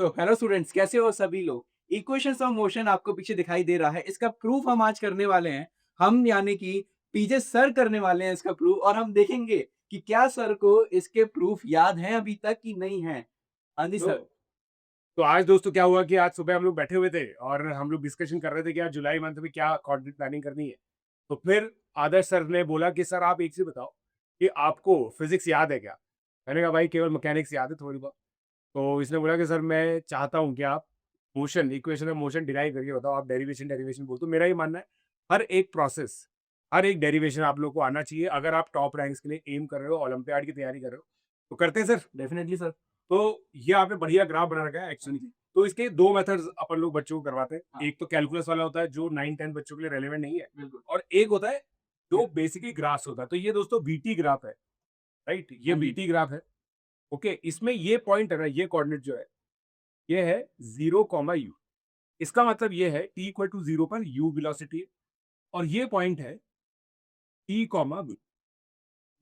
तो hello students, कैसे हो सभी लोग? इक्वेशंस ऑफ मोशन आपको पीछे दिखाई दे रहा है। इसका प्रूफ हम आज करने वाले हैं। हम यानी कि पीजे सर करने वाले हैं इसका प्रूफ, और हम देखेंगे कि क्या सर को इसके प्रूफ याद हैं अभी तक कि नहीं है। हाँ जी तो सर। तो आज दोस्तों क्या हुआ कि आज सुबह हम लोग बैठे हुए थे और हम लोग डिस्कशन कर रहे थे कि यार जुलाई मंथ में क्या कंटेंट प्लानिंग करनी है। तो फिर आदर्श सर ने बोला कि सर आप एक चीज बताओ कि आपको फिजिक्स याद है क्या। मैंने कहा भाई केवल मैकेनिक्स याद है थोड़ी बहुत। तो इसने बोला कि सर मैं चाहता हूँ कि आप motion equation of motion derive करके बताओ। आप डेरिवेशन डेरिवेशन बोलते हो। मेरा ये मानना है हर एक प्रोसेस हर एक डेरिवेशन आप लोग को आना चाहिए अगर आप टॉप रैंक्स के लिए एम कर रहे हो, ओलंपियाड की तैयारी कर रहे हो। तो करते हैं सर। Definitely sir. तो ये आपने बढ़िया ग्राफ बना रखा है एक्चुअली। तो इसके दो मेथड्स अपन लोग बच्चों को करवाते हैं। हाँ, एक तो कैलकुलस वाला होता है जो 9-10 बच्चों के लिए रेलेवेंट नहीं है, बिल्कुल। और एक होता है जो बेसिकली ग्राफ्स होता है। तो ये दोस्तों बीटी ग्राफ है, राइट? ये हाँ जी। बीटी ग्राफ है। ओके, इसमें ये पॉइंट है ना, ये कोऑर्डिनेट जो है ये है 0, u। इसका मतलब ये है t इक्वल टू 0 पर u वेलोसिटी है, और ये पॉइंट है t, v।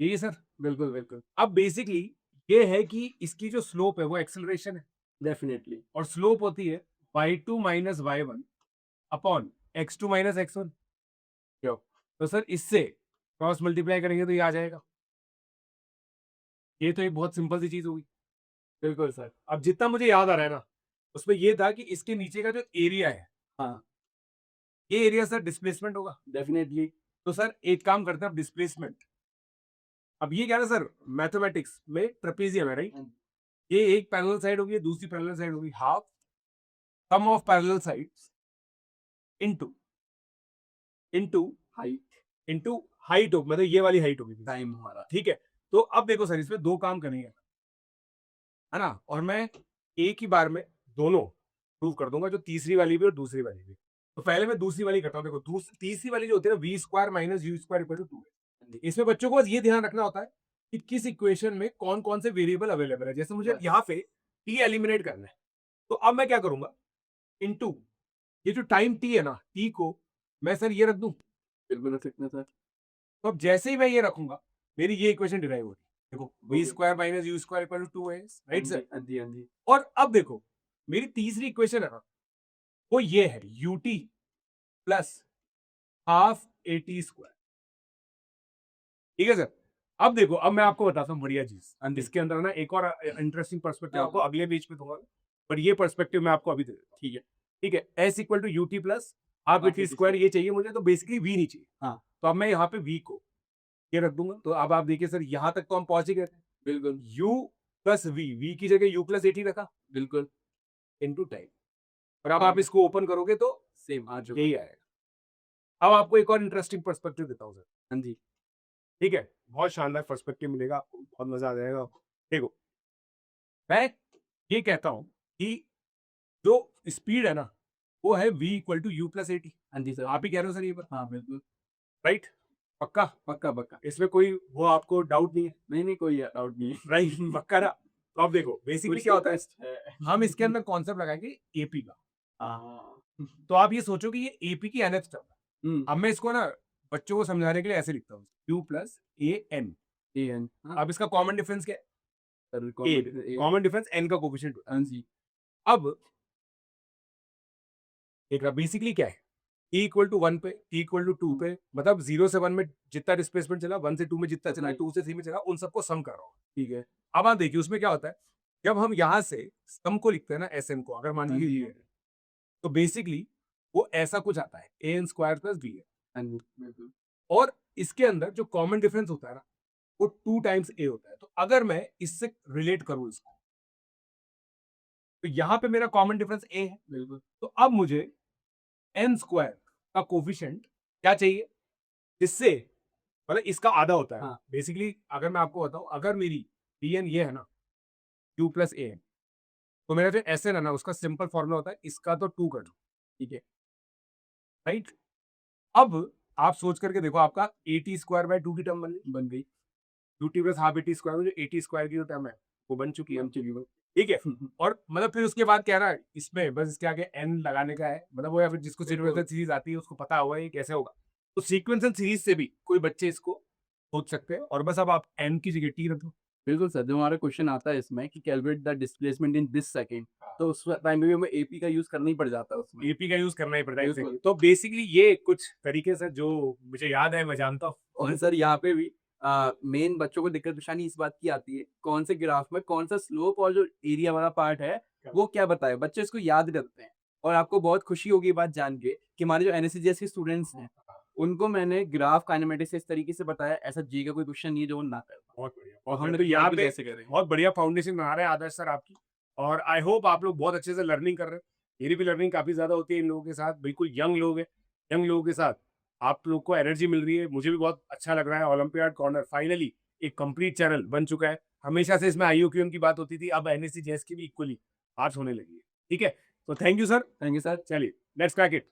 ये सर। बिल्कुल, बिल्कुल। अब बेसिकली ये है कि इसकी जो स्लोप है वो एक्सेलरेशन है, डेफिनेटली। और स्लोप होती है y2 minus y1 upon x2 minus x1। क्यों? तो सर इससे क्रॉस मल्टीप्लाई करेंगे तो ये आ जाएगा। ये तो एक बहुत सिंपल सी चीज होगी। बिल्कुल सर। अब जितना मुझे याद आ रहा है ना, उसमें ये था कि इसके नीचे का जो एरिया है, हाँ, ये एरिया सर डिस्प्लेसमेंट होगा। डेफिनेटली। तो सर एक काम करते हैं, अब डिस्प्लेसमेंट। अब ये क्या है सर, मैथमेटिक्स में ट्रेपेजियम है, राइट? हाँ, ये एक पैरेलल साइड होगी, दूसरी पैरेलल साइड होगी, half sum of parallel sides into into height, into height हो, मतलब ये वाली हाइट होगी। टाइम हमारा। ठीक है। तो अब देखो सर, इसमें दो काम करेंगे, है ना? और मैं एक ही बार में दोनों प्रूव कर दूंगा, जो तीसरी वाली भी और दूसरी वाली भी। तो पहले मैं दूसरी वाली करता हूँ। देखो तीसरी वाली जो होती है ना, v square minus u square equal to 2। हाँ जी। इसमें बच्चों को बस ये ध्यान रखना होता है कि किस इक्वेशन में कौन कौन से वेरिएबल अवेलेबल है। जैसे मुझे बस। यहाँ पे टी एलिमिनेट करना है, तो अब मैं क्या करूंगा, इनटू ये जो टाइम टी है ना, टी को मैं सर ये रख दूं। बिल्कुल रख सकते हैं सर। तो अब जैसे ही मैं ये रखूंगा, मेरी ये इक्वेशन डिराइव होगी। देखो v okay. Square minus u square equal to 2 है, हाँ राइट जी, सर? हाँ जी, हाँ जी। और अब देखो, मेरी तीसरी इक्वेशन है ना, वो ये है you t plus half A T square. ठीक है सर। अब देखो, अब मैं आपको बताता हूँ बढ़िया चीज। हाँ जी। इसके अंदर ना एक और इंटरेस्टिंग पर्सपेक्टिव हाँ, आपको अगले पेज पे दूंगा, पर ये पर्सपेक्टिव मैं आपको अभी दे देता हूँ। ठीक है। ठीक है, s equal to u t plus half a half t a t square square. ये चाहिए मुझे, तो बेसिकली वी नहीं चाहिए। हाँ, तो अब मैं यहाँ पे वी को ये रख दूंगा। तो अब आप देखिए सर, यहाँ तक तो हम पहुंच ही गए थे। बिल्कुल, यू प्लस वी की जगह यू प्लस एटी रखा बिल्कुल। Into time. और अब आप और इसको ओपन करोगे तो सेम आ चुका। यही आएगा। अब आपको एक और इंटरेस्टिंग पर्सपेक्टिव देता हूँ सर। हाँ जी। ठीक है, बहुत शानदार पर्सपेक्टिव मिलेगा आपको, बहुत मजा आ जाएगा। देखो, मैं ये कहता हूँ कि जो स्पीड है ना, वो है v equal to u plus a t. हाँ जी सर। आप ही कह रहे हो सर ये बात, हाँ, बिल्कुल। राइट? पक्का? पक्का, पक्का। इसमें कोई वो आपको डाउट नहीं है, नहीं, नहीं, कोई डाउट नहीं है। राइट? पक्का ना? तो अब देखो बेसिकली कुछ क्या तो होता है, टेस्ट है। हम इसके अंदर कॉन्सेप्ट लगाएंगे एपी का। हाँ। तो आप ये सोचो कि ये एपी की nth टर्म है। हुँ, अब मैं इसको ना बच्चों को समझाने के लिए ऐसे लिखता हूँ, q plus a n. A n. हाँ, अब इसका कॉमन डिफरेंस क्या है? Sir a. Common a. Common difference n का कोफिशिएंट होता हाँ जी। है। अब देख रहा बेसिकली क्या है, t इक्वल टू 1 पे, t इक्वल टू 2 हुँ, पे, मतलब 0 से 1 में जितना डिस्प्लेसमेंट चला, 1 से 2 में जितना चला, उतना ही। 2 से 3 में चला, उन सबको सम कर रहा हूँ। ठीक है। अब आप देखिए उसमें क्या होता है, जब हम यहाँ से सम को लिखते हैं ना, एस एन को, अगर मान हाँ लीजिए जी, ये है, तो बेसिकली वो ऐसा कुछ आता है A N square plus B है। हाँ जी, बिल्कुल। और इसके अंदर जो कॉमन डिफरेंस होता है ना, वो 2 टाइम्स ए होता है। तो अगर मैं इससे रिलेट करूं इसको, तो यहाँ पे मेरा कॉमन डिफरेंस ए है। बिल्कुल। तो अब मुझे एन स्क्वायर का कोफिशिएंट क्या चाहिए, जिससे मतलब इसका आधा होता है। हाँ, बेसिकली अगर मैं आपको बताऊं, अगर मेरी डी एन ये है ना, क्यू प्लस ए, तो मेरा जो एस एन है ना, उसका सिंपल फॉर्मूला होता है इसका तो 2 कर दो। ठीक है, राइट? अब आप सोच करके देखो, आपका ए टी स्क्वायर बाय 2 की टर्म बन गई। बन गई। You t plus half A T square में जो ए टी स्क्वायर की जो टर्म है, वो बन चुकी है। बन चुकी वो। ठीक है। और मतलब फिर उसके बाद क्या है ना, इसमें बस इसके आगे एन लगाने का है, मतलब वो, या फिर जिसको बिल्कुल। सीक्वेंशियल सीरीज आती है उसको पता होगा ये कैसे होगा। तो सीक्वेंशियल सीरीज से भी कोई बच्चे इसको सोच सकते हैं, और बस अब आप एन की जगह टी रख दो। बिल्कुल सर, जो हमारा क्वेश्चन आता है इसमें कि calculate the displacement in this second, तो उस टाइम पे भी हमें एपी का यूज़ करना ही पड़ जाता है उसमें। एपी का यूज़ करना ही पड़ता है बिल्कुल। एग्ज़ैक्टली। तो बेसिकली ये कुछ तरीके सर जो मुझे याद है, मैं जानता हूँ। और सर यहाँ पे भी मेन बच्चों को दिक्कत परेशानी इस बात की आती है, कौन से ग्राफ में कौन सा स्लोप और जो एरिया वाला पार्ट है, वो क्या बताए। बच्चे इसको याद करते हैं और आपको बहुत खुशी होगी ये बात जान के कि हमारे जो एनएससीजीएस के स्टूडेंट्स हैं, उनको मैंने ग्राफ काइनेमेटिक्स इस तरीके से बताया, ऐसा जी का कोई क्वेश्चन नहीं है जो वो ना कर पाए। बहुत बढ़िया, और बहुत हमने बढ़िया। तो यहाँ भी पे कैसे करें। बहुत बढ़िया फाउंडेशन बना रहे हैं आदर्श सर आपकी, और आई होप आप लोग बहुत अच्छे से लर्निंग कर रहे हैं। मेरी भी लर्निंग काफ़ी ज़्यादा होती है इन लोगों के साथ, बिल्कुल यंग लोग हैं। यंग लोगों के साथ आप लोग को एनर्जी मिल रही है, मुझे भी बहुत अच्छा लग रहा है। ओलंपियाड कॉर्नर फाइनली एक कंप्लीट चैनल बन चुका है। हमेशा से इसमें आईयूक्यूएम की बात होती थी, अब एनएससी जेएस की भी इक्वली बात होने लगी है। ठीक है? तो thank you sir. Thank you sir. चलिए, लेट्स क्रैक इट।